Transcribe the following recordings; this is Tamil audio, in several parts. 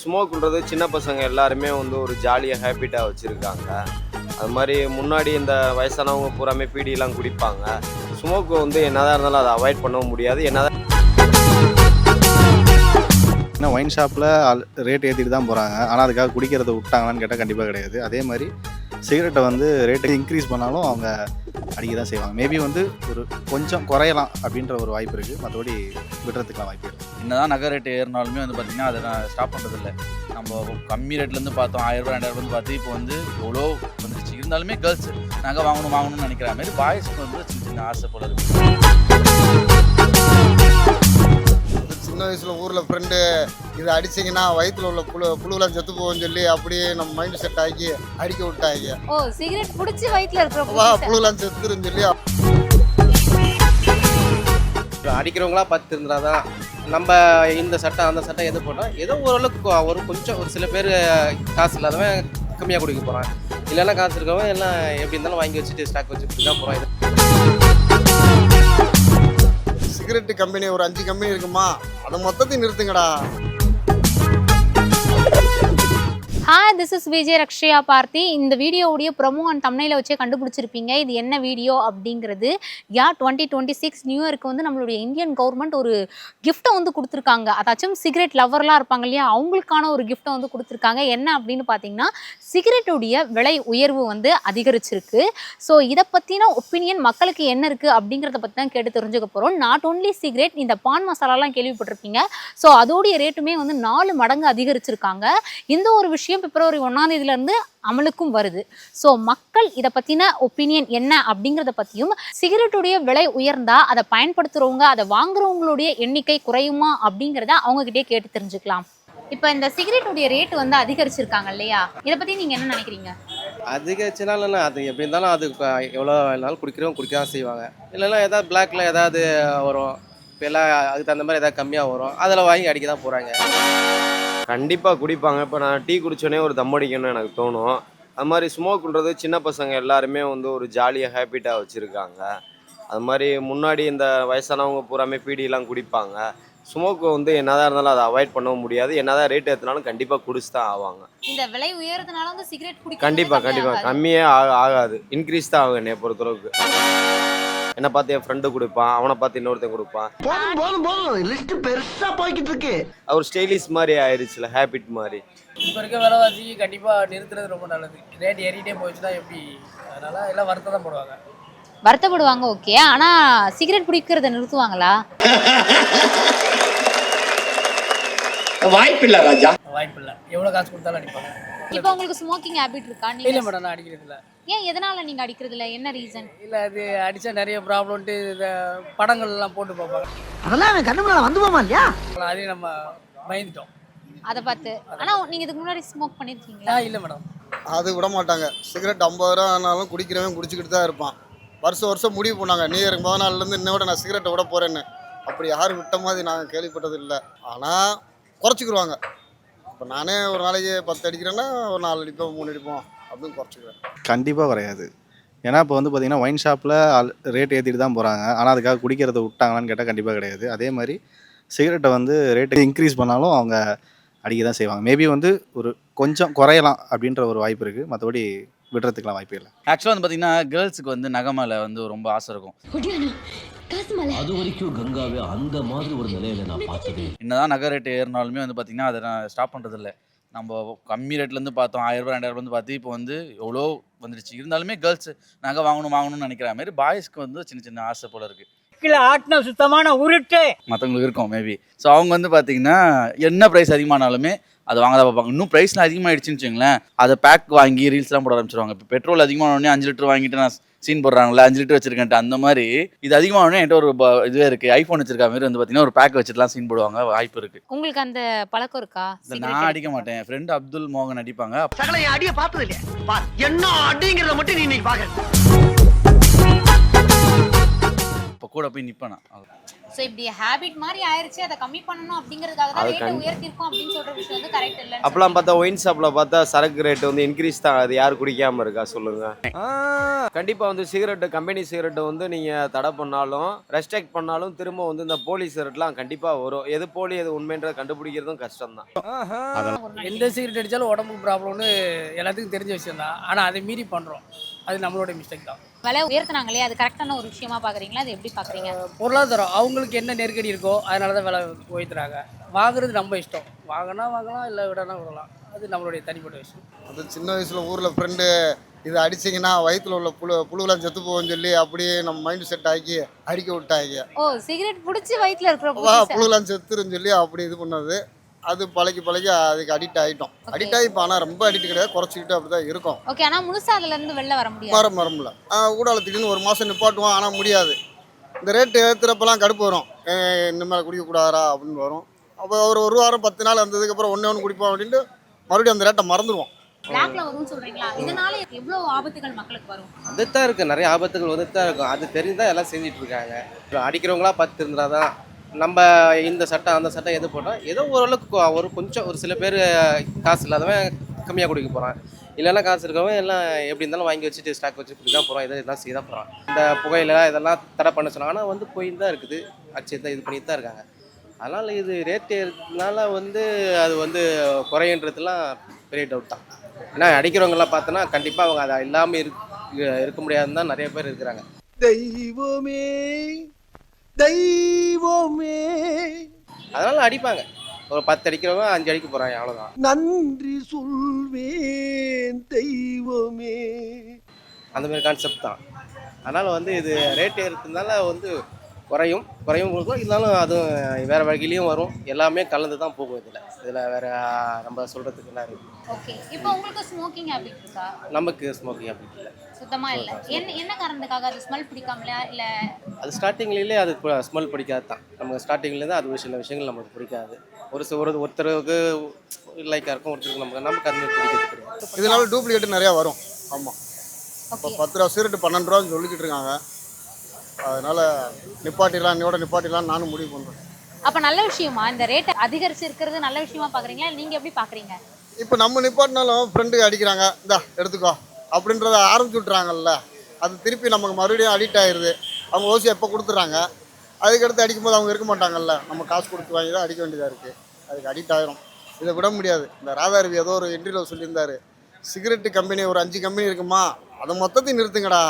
ஸ்மோக்குன்றது சின்ன பசங்க எல்லாருமே வந்து ஒரு ஜாலியாக ஹேபிட்டாக வச்சுருக்காங்க. அது மாதிரி முன்னாடி இந்த வயசானவங்க பூராமே பீடியெல்லாம் குடிப்பாங்க. ஸ்மோக்கு வந்து என்னதான் இருந்தாலும் அதை அவாய்ட் பண்ணவும் முடியாது. என்னதான் ஏன்னா ஒயின் ஷாப்பில் ரேட் ஏற்றிட்டு தான் போகிறாங்க. ஆனால் அதுக்காக குடிக்கிறத விட்டாங்களான்னு கேட்டால் கண்டிப்பாக கிடையாது. அதே மாதிரி சிகரெட்டை வந்து ரேட்டை இன்க்ரீஸ் பண்ணாலும் அவங்க அடிக்க தான் செய்வாங்க. மேபி வந்து ஒரு கொஞ்சம் குறையலாம் அப்படின்ற ஒரு வாய்ப்பு இருக்குது. மற்றபடி விடுறதுக்குலாம் வாய்ப்பு இருக்குது. என்னதான் நகை ரேட்டு ஏறினாலுமே வந்து பார்த்திங்கன்னா அதை நான் ஸ்டாப் பண்ணுறதில்ல. நம்ம கம்மி ரேட்லேருந்து பார்த்தோம் 1000 ரூபா 2000 ரூபாய் பார்த்து இப்போ வந்து எவ்வளோ வந்துருச்சு. இருந்தாலுமே கேர்ள்ஸ் நகை வாங்கணும்னு நினைக்கிற மாதிரி பாய்ஸ்க்கு வந்து சின்ன சின்ன ஆசை போல இருக்குது. சின்ன வயசில் ஊரில் ஃப்ரெண்டு இதை அடிச்சிங்கன்னா வயிற்றுல உள்ள புழுவெல்லாம் செத்து போகும்னு சொல்லி அப்படியே நம்ம மைண்டு செட் ஆகி அடிக்க விட்டாங்க. ஓ, சிகரெட் பிடிச்சி வயிற்றுல இருக்கிற புழுவெல்லாம் செத்துருன்னு சொல்லி அடிக்கிறவங்களா பார்த்து இருந்தாதான் நம்ம இந்த சட்டம் அந்த சட்டம் எது போட்டால் ஏதோ ஓரளவுக்கு ஒரு கொஞ்சம் ஒரு சில பேர் காசு இல்லாதவன் கம்மியாக குடிக்க போகிறான். இல்லைன்னா காசு இருக்கவன் எல்லாம் எப்படி இருந்தாலும் வாங்கி வச்சுட்டு ஸ்டாக் வச்சுட்டு தான் போகிறான். சிகரெட்டு கம்பெனி ஒரு 5 கம்பெனி இருக்குமா, அதை மொத்தத்தையும் நிறுத்துங்கடா. Hi, this is Vijay Rakshaya Parthi. இந்த வீடியோவுடைய ப்ரொமோ அண்ட் தம்ப்நெயிலை வச்சே கண்டுபிடிச்சிருப்பீங்க இது என்ன வீடியோ அப்படிங்கிறது. 2026 நியூ இயருக்கு வந்து நம்மளுடைய இந்தியன் கவர்மெண்ட் ஒரு கிஃப்ட்டை வந்து கொடுத்துருக்காங்க. அதாச்சும் சிகரெட் லவர்லாம் இருப்பாங்க இல்லையா, அவங்களுக்கான ஒரு கிஃப்ட்டை வந்து கொடுத்துருக்காங்க. என்ன அப்படின்னு பார்த்தீங்கன்னா, சிகரெட்டுடைய விலை உயர்வு வந்து அதிகரிச்சிருக்கு. ஸோ இதை பற்றின ஒப்பீனியன் மக்களுக்கு என்ன இருக்குது அப்படிங்கிறத பற்றி தான் கேட்டு தெரிஞ்சுக்க போகிறோம். நாட் ஓன்லி சிகரெட், இந்த பான் மசாலாலாம் கேள்விப்பட்டிருப்பீங்க. ஸோ அதோடைய ரேட்டுமே வந்து 4 மடங்கு அதிகரிச்சிருக்காங்க. இந்த ஒரு விஷயம் பிப்ரவரி 1ஆம் தேதியிலிருந்து அமலுக்கும் வருது. ஸோ மக்கள் இதை பற்றின ஒப்பீனியன் என்ன அப்படிங்கிறத பற்றியும், சிகரெட்டுடைய விலை உயர்ந்தா அதை பயன்படுத்துகிறவங்க அதை வாங்குறவங்களுடைய எண்ணிக்கை குறையுமா அப்படிங்கிறத அவங்ககிட்டே கேட்டு தெரிஞ்சுக்கலாம். இப்போ இந்த சிகரெட்டுடைய ரேட்டு வந்து அதிகரிச்சிருக்காங்க இல்லையா, இதை பற்றி நீங்கள் என்ன நினைக்கிறீங்க? அதிகரிச்சுனாலும் அது எப்படி இருந்தாலும் அது எவ்வளோ வேணாலும் குடிக்கிறவங்க குடிக்க தான் செய்வாங்க. இல்லைன்னா ஏதாவது பிளாக்ல ஏதாவது வரும், இப்போ எல்லாம் அதுக்கு தகுந்த மாதிரி ஏதாவது கம்மியாக வரும், அதில் வாங்கி அடிக்க தான் போகிறாங்க. கண்டிப்பாக குடிப்பாங்க. இப்போ நான் டீ குடித்தோடனே ஒரு தம் அடிக்கணும்னு எனக்கு தோணும். அது மாதிரி ஸ்மோக்குன்றது சின்ன பசங்க எல்லாருமே வந்து ஒரு ஜாலியாக ஹேபிட்டாக வச்சுருக்காங்க. அது மாதிரி முன்னாடி இந்த வயசானவங்க பூராமே பீடியெல்லாம் குடிப்பாங்க. ஸ்மோக்கு வந்து என்னதான் இருந்தாலும் அதை அவாய்ட் பண்ணவும் முடியாது. என்னதான் ரேட் ஏற்றினாலும் கண்டிப்பாக குடிச்சு தான் ஆவாங்க. இந்த விலை உயர்றதுனால வந்து சிகரெட் குடிக்க கண்டிப்பாக கம்மியே ஆகாது, இன்க்ரீஸ் தான் ஆகும் என்னை பொறுத்தளவுக்கு. என்னை பார்த்து என் ஃப்ரெண்டு கொடுப்பான், அவனை பார்த்து இன்னொருத்தன் கொடுப்பான். அவர் ஸ்டைலிஷ் மாதிரி ஆயிடுச்சுல, ஹேபிட் மாதிரி. இப்போ இருக்க விலைவாசி கண்டிப்பாக நிறுத்துறது ரொம்ப நல்லது. ரேட் ஏறிட்டே போயிடுச்சுன்னா எப்படி, அதனால எல்லாம் வருத்தம் தான் போடுவாங்க. வருத்தப்படுவாங்க, ஓகே. ஆனால் சிகரெட் பிடிக்கிறத நிறுத்துவாங்களா? வாய்ப்பில்லை ராஜா, வாய்ப்பில்லை. எவ்வளோ காசு கொடுத்தாலும் அடிப்பாங்க. இப்போ உங்களுக்கு ஸ்மோக்கிங் ஹேபிட் இருக்கா? இல்லை மேடம், நான் அடிக்கிறது இல்லை. ஏன், எதனால நீங்க அடிக்கிறது இல்லை, என்ன ரீசன்? இல்லை, அது அடித்தா நிறைய ப்ராப்ளம்ட்டு இந்த படங்கள்லாம் போட்டு பார்ப்பாங்க. அதெல்லாம் கண்ணு முன்னால வந்து போமா இல்லையா, அதையும் நம்ம பயந்துட்டோம் அதை பார்த்து. ஆனால் நீங்கள் இதுக்கு முன்னாடி ஸ்மோக் பண்ணியிருக்கீங்களா? இல்லை மேடம், அது விட மாட்டாங்க. சிகரெட் 50 ரூபா ஆனாலும் குடிக்கிறவன் குடிச்சிக்கிட்டு தான் இருப்பான். வருஷம் முடிவு பண்ணாங்க, நீ எனக்கு 14 நாள்லேருந்து இன்னோட நான் சிகரெட்டை விட போகிறேன்னு. அப்படி யாரும் விட்ட மாதிரி நாங்கள் கேள்விப்பட்டது இல்லை. ஆனால் குறைச்சிக்கிடுவாங்க. இப்போ நானே ஒரு நாளைக்கு 10 அடிக்கிறேன்னா ஒரு 4 அடிப்போம் 3 அடிப்போம் அப்படின்னு குறைச்சிக்கிறேன். கண்டிப்பாக குறையாது. ஏன்னா இப்போ வந்து பார்த்திங்கன்னா ஒயின் ஷாப்பில் ரேட் ஏற்றிட்டு தான் போகிறாங்க. ஆனால் அதுக்காக குடிக்கிறத விட்டாங்களான்னு கேட்டால் கண்டிப்பாக கிடையாது. அதே மாதிரி சிகரெட்டை வந்து ரேட்டை இன்க்ரீஸ் பண்ணாலும் அவங்க அடிக்க தான் செய்வாங்க. மேபி வந்து ஒரு கொஞ்சம் குறையலாம் அப்படின்ற ஒரு வாய்ப்பு இருக்குது. மற்றபடி விடுறதுக்குலாம் வாய்ப்பு இல்லை. ஆக்சுவலாக வந்து பார்த்தீங்கன்னா கேர்ள்ஸுக்கு வந்து நகை மேலே வந்து ரொம்ப ஆசை இருக்கும். அது வரைக்கும் கங்காவே அந்த மாதிரி ஒரு நிலையில நான் பார்த்தது. என்னதான் நகை ரேட்டு ஏறினாலுமே வந்து பார்த்திங்கன்னா அதை நான் ஸ்டாப் பண்ணுறதில்ல. நம்ம கம்மி ரேட்லேருந்து பார்த்தோம் 1000 ரூபா 2000 ரூபாய் பார்த்து இப்போ வந்து எவ்வளோ வந்துருச்சு. இருந்தாலுமே கேர்ள்ஸ் நகை வாங்கணும்னு நினைக்கிற மாதிரி பாய்ஸ்க்கு வந்து சின்ன சின்ன ஆசை போல இருக்குது. ஆட்டின சுத்தமான உருட்டு மற்றவங்களுக்கு இருக்கும் மேபி. ஸோ அவங்க வந்து பார்த்தீங்கன்னா என்ன ப்ரைஸ் அதிகமானாலுமே அதை வாங்க தான் பார்ப்பாங்க. இன்னும் ப்ரைஸ்லாம் அதிகமாகிடுச்சுன்னு வச்சுங்களேன், அதை பேக் வாங்கி ரீல்ஸ்லாம் போட ஆரம்பிச்சிருவாங்க. இப்போ பெட்ரோல் அதிகமானோடனே 5 லிட்டர் வாங்கிட்டு நான் சீன் போடுறாங்களே 5 லிட்டர் வச்சிருக்கேன்ட்டு, அந்த மாதிரி இது அதிகமானோடனே என்கிட்ட ஒரு இதுவே இருக்குது. ஐஃபோன் வச்சிருக்க மாதிரி வந்து பார்த்தீங்கன்னா ஒரு பேக் வச்சுட்டுலாம் சீன் போடுவாங்க, வாய்ப்பு இருக்குது. உங்களுக்கு அந்த பழக்கம் இருக்கா? நான் அடிக்க மாட்டேன், என் ஃப்ரெண்டு அப்துல் மோகன் அடிப்பாங்க. அடிய பார்த்தது இல்லையா, என்ன அடிங்கிறத மட்டும் நீ பாக்க. இப்போ கூட போய் நிற்பேன். ஸோ இப்படி ஹேபிட் மாதிரி ஆயிருச்சு, அதை கம்மி பண்ணணும் அப்படிங்கிறதுக்காக தான் அது ரேட்டை உயர்த்திருக்கோம் அப்படின்னு சொல்ற விஷயம் வந்து கரெக்ட் இல்லைன்னு அப்பெல்லாம் பார்த்தா ஒயின் ஷாப்பில் பார்த்தா சரக்கு ரேட்டு வந்து இன்க்ரீஸ் தான் ஆகுது. யார் குடிக்காமல் இருக்கா சொல்லுங்க? கண்டிப்பாக வந்து சிகரெட்டு, கம்பெனி சிகரெட்டை வந்து நீங்கள் தடை பண்ணாலும் ரெஸ்ட்ரிக்ட் பண்ணாலும் திரும்ப வந்து இந்த போலி சிகரெட்லாம் கண்டிப்பாக வரும். எது போலி எது உண்மைன்றதை கண்டுபிடிக்கிறதும் கஷ்டம் தான். சொல்றீங்க. எந்த சிகரெட் அடித்தாலும் உடம்புக்கு ப்ராப்ளம்னு எல்லாத்துக்கும் தெரிஞ்ச விஷயம் தான். ஆனால் அதை மீறி பண்ணுறோம். அது நம்மளோட மிஸ்டேக் தான். விலை உயர்த்தினாங்களே, அது கரெக்டான ஒரு விஷயமா பாக்குறீங்களா? அது எப்படி பாக்குறீங்க? பொருளாதாரம் அவங்களுக்கு என்ன நெருக்கடி இருக்கோ அதனால தான் விலை உயர்த்துறாங்க. வாங்குறது நம்ம இஷ்டம். வாங்கினா வாங்கலாம், இல்லை விடனா விடலாம். அது நம்மளுடைய தனிப்பட்ட விஷயம். அது சின்ன வயசில் ஊரில் ஃப்ரெண்டு இதை அடிச்சிங்கன்னா வயிற்றுல உள்ள புழுவெல்லாம் செத்து போகும்னு சொல்லி அப்படியே நம்ம மைண்டு செட் ஆக்கி அடிக்க விட்டாங்க. ஓ, சிகரெட் புடிச்சு வயித்துல இருக்கிற புழுவெல்லாம் செத்துருன்னு சொல்லி அப்படி இது பண்ணது. அது பழகி அதுக்கு அடிக்ட் ஆகிட்டோம். அடிக்ட் ஆகி இப்போ ஆனால் ரொம்ப அடிக்ட் கிடையாது, குறைச்சிக்கிட்டு அப்படி தான் இருக்கும். ஓகே, ஆனா முழுசா அதுல இருந்து வெளில வர முடியாது. மரமில்ல ஊடால திடீர்னு ஒரு மாதம் நிப்பாட்டுவோம், ஆனால் முடியாது. இந்த ரேட்டு ஏற்றுறப்பெல்லாம் கடுப்பு வரும். இனிமேல் குடிக்கக்கூடாதா அப்படின்னு வரும். அப்போ ஒரு வாரம் 10 நாள் வந்ததுக்கப்புறம் ஒன்று குடிப்போம் அப்படின்ட்டு மறுபடியும் அந்த ரேட்டை மறந்துடுவோம். பிளாக்ல வரும்னு சொல்றீங்களா? இதனால எவ்வளவு ஆபத்துகள் மக்களுக்கு வரும்? அதுதான் இருக்குது, நிறைய ஆபத்துகள் வந்துட்டு தான் இருக்கும். அது தெரிஞ்சு தான் எல்லாம் செஞ்சுட்டு இருக்காங்க. இப்போ அடிக்கிறவங்களா 10 இருந்தால் தான் நம்ம இந்த சட்டம் அந்த சட்டம் எது போட்டால் ஏதோ ஓரளவுக்கு ஒரு சில பேர் காசு இல்லாதவன் கம்மியாக குடிக்க போகிறான். இல்லைன்னா காசு இருக்கவன் எல்லாம் எப்படி இருந்தாலும் வாங்கி வச்சுட்டு ஸ்டாக் வச்சு குடி தான் போகிறான். இதெல்லாம் செய்ய தான் போகிறான். இந்த புகையில இதெல்லாம் தடை பண்ண சொன்னாங்க. ஆனால் வந்து போயின்னு தான் இருக்குது, அடிச்சு தான் இது பண்ணிட்டு தான் இருக்காங்க. அதனால் இது ரேட்டு இருக்கிறதுனால வந்து அது வந்து குறையன்றதுலாம் பெரிய டவுட் தான். ஏன்னா அடிக்கிறவங்கெல்லாம் பார்த்தோன்னா கண்டிப்பாக அவங்க அதை இல்லாமல் இருக்க முடியாதுன்னு தான் நிறைய பேர் இருக்கிறாங்க. தெய்வமே தெய்வமே அதனால அடிப்பாங்க. ஒரு 10 அடிக்கிறவங்க 5 அடிக்க போகிறாங்க, அவ்வளோதான். நன்றி சொல்வேன் தெய்வமே. அந்த மாதிரி கான்செப்ட் தான். அதனால் வந்து இது ரேட் ஏறுறதுனால வந்து குறையும் கொடுக்கும். இருந்தாலும் அதுவும் வேறு வகையிலையும் வரும். எல்லாமே கலந்து தான் போகும். இதில் வேறு நம்ம சொல்கிறதுக்கு என்ன இருக்குது? ஓகே, இப்போ உங்களுக்கு ஸ்மோக்கிங் ஹேபிட் இருக்கா? நமக்கு ஸ்மோக்கிங் அப்படி இல்லை, சுத்தமா இல்ல. என்ன காரணத்துக்காக? அது ஸ்மெல் பிடிக்காமலையா இல்ல? அது ஸ்டார்டிங்லேயே அது ஸ்மெல் பிடிக்காது தான். நமக்கு ஸ்டார்டிங்லேருந்து அது சில விஷயங்கள் நமக்கு பிடிக்காது. ஒருத்தருக்கு லைக்காக இருக்கும், ஒருத்தருக்கு நமக்கு அது மாதிரி பிடிக்கிறது கிடையாது. இதனால டூப்ளிகேட் நிறையா வரும். ஆமாம், இப்போ ஓகே. 10 ரூபா சிகரெட்டு 12 ரூபான்னு சொல்லிக்கிட்டு இருக்காங்க. அதனால் நிப்பாட்டிடலாம் நானும் முடிவு பண்ணுறேன். அப்ப நல்ல விஷயமா? இந்த ரேட் அதிகரிச்சு இருக்கிறது நல்ல விஷயமா பாக்குறீங்களா? நீங்க எப்படி பாக்குறீங்க? இப்போ நம்ம நிப்பாட்டினாலும் ஃப்ரெண்டுக்கு அடிக்கிறாங்க, இந்தா எடுத்துக்கோ அப்படின்றத ஆரம்பிச்சு விட்றாங்கல்ல. அது திருப்பி நமக்கு மறுபடியும் அடிக்ட் ஆயிடுது. அவங்க ஓசி எப்போ கொடுத்துட்றாங்க, அதுக்கடுத்து அடிக்கும்போது அவங்க இருக்க மாட்டாங்கல்ல. நம்ம காசு கொடுத்து வாங்கி தான் அடிக்க வேண்டியதாக இருக்குது. அதுக்கு அடிக்ட் ஆகிரும். இதை விட முடியாது. இந்த ராதாரவி ஏதோ ஒரு இன்டர்வியூவில் சொல்லியிருந்தார், சிகரெட்டு கம்பெனி ஒரு 5 கம்பெனி இருக்குமா, அதை மொத்தத்தையும் நிறுத்துங்கடா,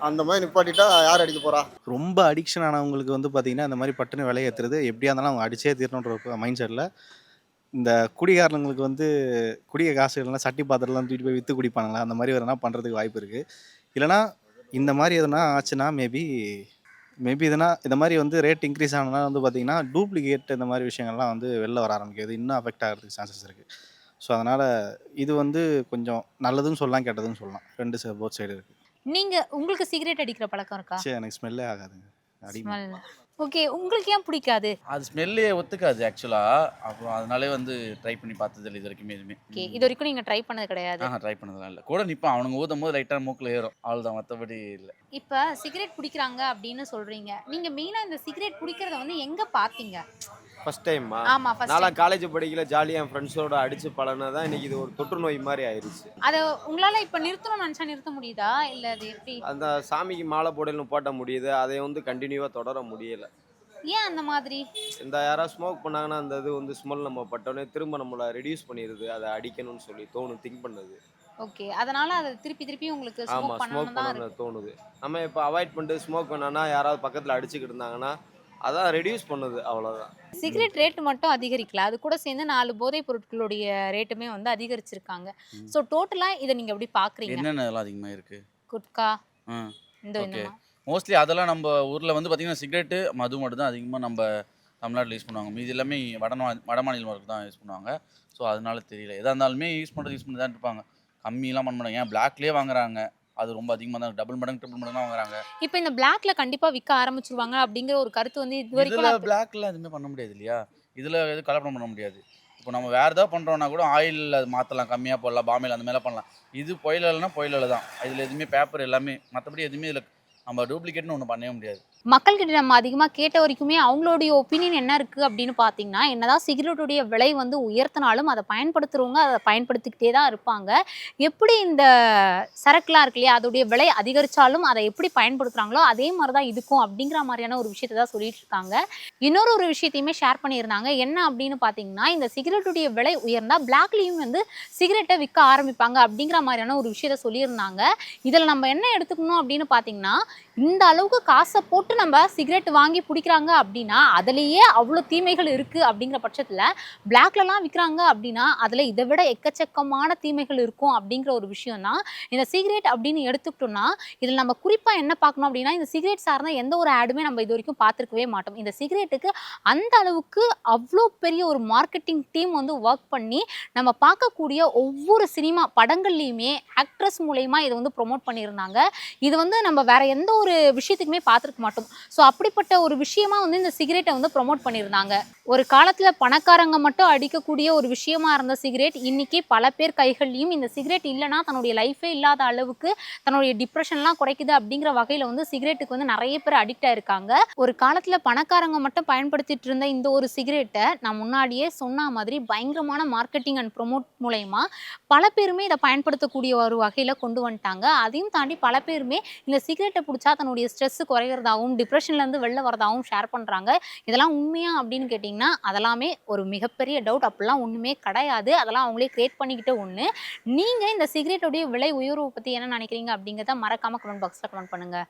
அந்த மாதிரி நிப்பாட்டிட்டா யார் அடிக்க போகிறா? ரொம்ப அடிக்ஷன் ஆனவங்களுக்கு வந்து பார்த்தீங்கன்னா இந்த மாதிரி பட்டுன்னு விலை ஏற்றுறது எப்படியா இருந்தாலும் அவங்க அடிச்சே தீரணுன்ற மைண்ட் செட்டில் இந்த குடிகாரங்களுக்கு வந்து குடிய காசுகள்லாம் சட்டி பாத்திரம்லாம் தூக்கிட்டு போய் விற்று குடிப்பாங்களா, அந்த மாதிரி வேறுனா பண்ணுறதுக்கு வாய்ப்பு இருக்குது. இல்லைனா இந்த மாதிரி எதுனா ஆச்சுன்னா மேபி இதுனா இந்த மாதிரி வந்து ரேட் இன்க்ரீஸ் ஆனதுனா வந்து பார்த்திங்கன்னா டூப்ளிகேட் இந்த மாதிரி விஷயங்கள்லாம் வந்து வெளில வர ஆரம்பிக்குது, இன்னும் அஃபெக்ட் ஆகிறதுக்கு சான்சஸ் இருக்குது. ஸோ அதனால் இது வந்து கொஞ்சம் நல்லதுன்னு சொல்லலாம், கெட்டதுன்னு சொல்லலாம். போத் சைடு இருக்குது. உங்களுக்கு சிகரெட் அடிக்கிற பழக்கம் இருக்கா? சரி, எனக்கு ஸ்மெல்லே ஆகாதுங்க. ஓகே, உங்களுக்கு ஏன் பிடிக்காது? அது ஸ்மெல்லே ஒத்துக்காது ஆக்சுவலாக. அப்புறம் அதனாலே வந்து ட்ரை பண்ணி பார்த்தது இல்லை இது வரைக்குமே எதுவுமே. ஓகே, இது வரைக்கும் நீங்க ட்ரை பண்ணது கிடையாது? ட்ரை பண்ணதெல்லாம் இல்லை. கூட நிற்பான், அவனுங்க ஊதும் போது லைட்டாக மூக்கில் ஏறும், அவ்வளோதான், மற்றபடி இல்லை. இப்ப சிகரெட் குடிக்கிறாங்க அப்படின்னு சொல்றீங்க. நீங்க மெயினா இந்த சிகரெட் குடிக்கிறத வந்து எங்க பாத்தீங்க? ஃபர்ஸ்ட் டைமா? ஆமா, first நான்லாம் time. காலேஜ் படிக்கல, ஜாலியாக என் ஃப்ரெண்ட்ஸோட அடிச்சு பழனதான் இன்னைக்கு இது ஒரு தொற்று நோய் மாதிரி ஆயிடுச்சு. அத உங்களால இப்ப நிறுத்தணும்னு நினைச்சா நிறுத்த முடியுதா? இல்ல அது எப்படி? அந்த சாமிக்கு மாலை போடலும் போட்ட முடியுது, அதை வந்து கண்டினியூவாக தொடர முடியலை. ஏன் அந்த மாதிரி? இந்த யாராவது ஸ்மோக் பண்ணாங்கன்னா அந்த இது வந்து ஸ்மெல் நம்ம பட்டோன்னே திரும்ப நம்மளை ரெடியூஸ் பண்ணிடுது, அதை அடிக்கணும்னு சொல்லி திங்க் பண்ணுது. ஓகே, அதனால அது திருப்பி உங்களுக்கு ஆமாம், ஸ்மோக் ஸ்மோக் பண்ணணும்னு தான் பண்ணணும்னு இருக்கு. தோணுது. நம்ம இப்போ அவாய்ட் பண்ணிட்டு ஸ்மோக் பண்ணோன்னா யாராவது பக்கத்தில் அடிச்சுக்கிட்டு இருந்தாங்கன்னா அதான் ரெடியூஸ் பண்ணுது, அவ்வளோதான். சிகரெட் ரேட் மட்டும் அதிகரிக்கல, அது கூட சேர்ந்து 4 போதைப் பொருட்களுடைய ரேட்டுமே வந்து அதிகரிச்சிருக்காங்க. ஸோ டோட்டலா இதை நீங்க எப்படி பாக்குறீங்க? என்னென்ன அதெல்லாம் அதிகமாக இருக்குது? குட்கா இந்த ஓகே. இந்த மோஸ்ட்லி அதெல்லாம் நம்ம ஊரில் வந்து பார்த்திங்கன்னா சிகரெட்டு மது மட்டும் தான் அதிகமாக நம்ம தமிழ்நாட்டில் யூஸ் பண்ணுவாங்க. மீதி எல்லாமே வட மாநிலம் தான் யூஸ் பண்ணுவாங்க. ஸோ அதனால தெரியல, எதாக இருந்தாலுமே யூஸ் பண்ணி தான் இருப்பாங்க. கம்மியெல்லாம் பண்ண மாட்டாங்க. ஏன் பிளாக்லேயே வாங்குறாங்க, அது ரொம்ப அதிகமாக தான், டபுள் மடங்கு ட்ரிபிள் மடங்கு தான் வாங்குறாங்க. இப்போ இந்த பிளாக்ல கண்டிப்பா விற்க ஆரம்பிச்சிருவாங்க அப்படிங்கிற ஒரு கருத்து வந்து இது வரைக்கும் இதில் பிளாக்ல எதுவுமே பண்ண முடியாது இல்லையா? இதில் எதுவும் கலப்படம் பண்ண முடியாது. இப்போ நம்ம வேறு ஏதாவது பண்ணுறோன்னா கூட ஆயில் அது மாற்றலாம், கம்மியாக போடலாம், பாமையில் அந்த மாதிரிலாம் பண்ணலாம். இது புயலில்னா புயலில் தான். இதில் எதுவுமே பேப்பர் எல்லாமே, மற்றபடி எதுவுமே இதில் நம்ம டூப்ளிகேட்னு ஒன்று பண்ணவே முடியாது. மக்கள்கிட்ட நம்ம அதிகமாக கேட்ட வரைக்குமே அவங்களுடைய ஒப்பீனியன் என்ன இருக்குது அப்படின்னு பார்த்தீங்கன்னா, என்னதான் சிகரெட்டுடைய விலை வந்து உயர்த்தினாலும் அதை பயன்படுத்துகிறவங்க அதை பயன்படுத்திக்கிட்டே தான் இருப்பாங்க. எப்படி இந்த சரக்குலாம் இருக்கு இல்லையா, அதோடைய விலை அதிகரித்தாலும் அதை எப்படி பயன்படுத்துகிறாங்களோ அதே மாதிரி தான் இருக்கும் அப்படிங்கிற மாதிரியான ஒரு விஷயத்தை தான் சொல்லிட்டு இருக்காங்க. இன்னொரு ஒரு விஷயத்தையுமே ஷேர் பண்ணியிருந்தாங்க. என்ன அப்படின்னு பார்த்தீங்கன்னா, இந்த சிகரெட்டுடைய விலை உயர்ந்தால் பிளாக்லேயும் வந்து சிகரெட்டை விற்க ஆரம்பிப்பாங்க அப்படிங்கிற மாதிரியான ஒரு விஷயத்தை சொல்லியிருந்தாங்க. இதில் நம்ம என்ன எடுத்துக்கணும் அப்படின்னு பார்த்தீங்கன்னா, இந்த அளவுக்கு காசை போட்டு நம்ம சிகரெட் வாங்கி பிடிக்கிறாங்க அப்படின்னா அதுலேயே அவ்வளோ தீமைகள் இருக்குது. அப்படிங்கிற பட்சத்தில் பிளாக்லலாம் விற்கிறாங்க அப்படின்னா அதில் இதை விட எக்கச்சக்கமான தீமைகள் இருக்கும் அப்படிங்கிற ஒரு விஷயம் தான். இந்த சிகரெட் அப்படின்னு எடுத்துக்கிட்டோம்னா இதில் நம்ம குறிப்பாக என்ன பார்க்கணும் அப்படின்னா, இந்த சிகரெட் சார்ந்த எந்த ஒரு ஆடுமே நம்ம இது வரைக்கும் பார்த்துருக்கவே மாட்டோம். இந்த சிகரெட்டுக்கு அந்த அளவுக்கு அவ்வளோ பெரிய ஒரு மார்க்கெட்டிங் டீம் வந்து ஒர்க் பண்ணி நம்ம பார்க்கக்கூடிய ஒவ்வொரு சினிமா படங்கள்லையுமே ஆக்ட்ரஸ் மூலயமா இதை வந்து ப்ரொமோட் பண்ணியிருந்தாங்க. இது வந்து நம்ம வேற எந்த ஒரு விஷயத்துக்குமே பார்த்துருக்க மாட்டோம். ஸோ அப்படிப்பட்ட ஒரு விஷயமா வந்து இந்த சிகரெட்டை வந்து ப்ரொமோட் பண்ணியிருந்தாங்க. ஒரு காலத்தில் பணக்காரங்க மட்டும் அடிக்கக்கூடிய ஒரு விஷயமா இருந்த சிகரெட் இன்னைக்கு பல பேர் கைகள்லையும் இந்த சிகரெட் இல்லைன்னா தன்னுடைய லைஃபே இல்லாத அளவுக்கு தன்னுடைய டிப்ரெஷன்லாம் குறைக்குது அப்படிங்கிற வகையில் வந்து சிகரெட்டுக்கு வந்து நிறைய பேர் அடிக்ட் ஆயிருக்காங்க. ஒரு காலத்தில் பணக்காரங்க மட்டும் பயன்படுத்திட்டு இருந்த இந்த ஒரு சிகரெட்டை நான் முன்னாடியே சொன்ன மாதிரி பயங்கரமான மார்க்கெட்டிங் அண்ட் ப்ரொமோட் மூலயமா பல பேருமே இதை பயன்படுத்தக்கூடிய ஒரு வகையில் கொண்டு வந்துட்டாங்க. அதையும் தாண்டி பல பேருமே இந்த சிகரெட்டை பிடிச்சா தன்னுடைய ஸ்ட்ரெஸ் குறைகிறதாகவும் டிப்ரெஷன்லேருந்து வெளில வரதாகவும் ஷேர் பண்ணுறாங்க. இதெல்லாம் உண்மையா அப்படின்னு கேட்டிங்கன்னா அதெல்லாமே ஒரு மிகப்பெரிய டவுட். அப்படிலாம் ஒன்றுமே கிடையாது. அதெல்லாம் அவங்களே கிரியேட் பண்ணிக்கிட்ட ஒன்று. நீங்கள் இந்த சிகரெட்டோடைய விலை உயர்வை பற்றி என்ன நினைக்கிறீங்க அப்படிங்கிறத மறக்காமல் கமெண்ட் பாக்ஸில் கமெண்ட் பண்ணுங்கள்.